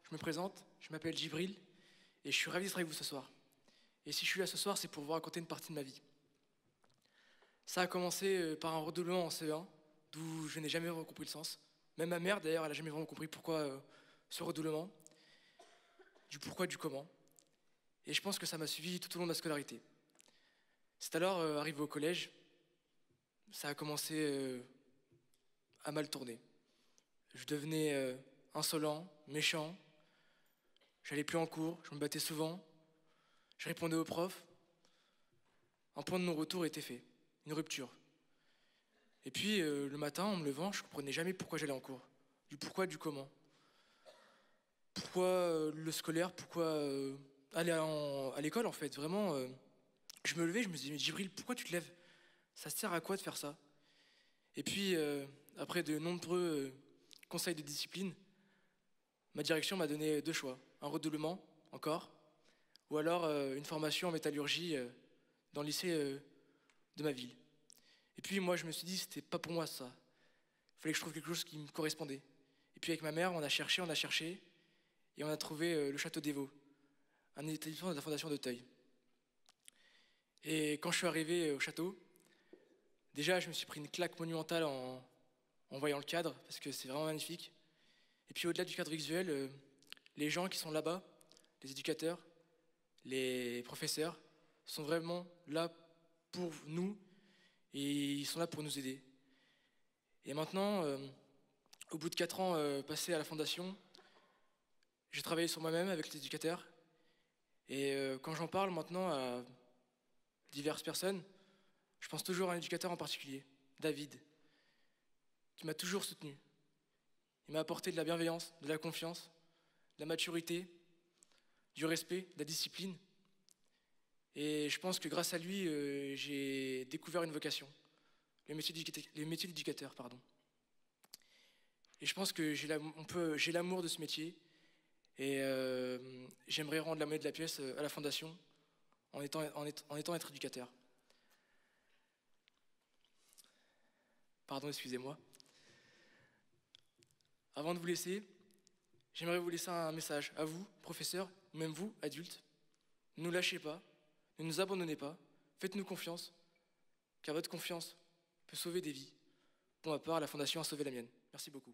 Je me présente, je m'appelle Djibril et je suis ravi d'être avec vous ce soir. Et si je suis là ce soir, c'est pour vous raconter une partie de ma vie. Ça a commencé par un redoublement en CE1, d'où je n'ai jamais vraiment compris le sens. Même ma mère, d'ailleurs, elle n'a jamais vraiment compris pourquoi ce redoublement, du pourquoi, du comment. Et je pense que ça m'a suivi tout au long de ma scolarité. C'est alors, arrivé au collège, ça a commencé à mal tourner. Je devenais insolent, méchant, j'allais plus en cours, je me battais souvent, je répondais aux profs. Un point de non-retour était fait, une rupture. Et puis le matin, en me levant, je ne comprenais jamais pourquoi j'allais en cours. Du pourquoi, du comment. Pourquoi le scolaire, pourquoi aller à l'école en fait. Vraiment, je me levais, je me disais, mais Djibril, pourquoi tu te lèves? Ça sert à quoi de faire ça? Et puis, après de nombreux conseils de discipline, ma direction m'a donné deux choix. Un redoublement, encore, ou alors une formation en métallurgie dans le lycée de ma ville. Et puis moi, je me suis dit, c'était pas pour moi ça. Il fallait que je trouve quelque chose qui me correspondait. Et puis avec ma mère, on a cherché, et on a trouvé le Château d'Évaux, un établissement de la Fondation d'Auteuil. Et quand je suis arrivé au château, déjà, je me suis pris une claque monumentale en voyant le cadre, parce que c'est vraiment magnifique. Et puis au-delà du cadre visuel, les gens qui sont là-bas, les éducateurs, les professeurs, sont vraiment là pour nous et ils sont là pour nous aider. Et maintenant, au bout de 4 ans passés à la fondation, j'ai travaillé sur moi-même avec les éducateurs. Et quand j'en parle maintenant à diverses personnes, je pense toujours à un éducateur en particulier, David, qui m'a toujours soutenu. Il m'a apporté de la bienveillance, de la confiance, de la maturité, du respect, de la discipline. Et je pense que grâce à lui, j'ai découvert une vocation, le métier d'éducateur, pardon. Et je pense que j'ai l'amour de ce métier et j'aimerais rendre la monnaie de la pièce à la fondation en étant être éducateur. Pardon, excusez-moi. Avant de vous laisser, j'aimerais vous laisser un message à vous, professeurs, même vous, adultes. Ne nous lâchez pas, ne nous abandonnez pas, faites-nous confiance, car votre confiance peut sauver des vies. Pour ma part, la Fondation a sauvé la mienne. Merci beaucoup.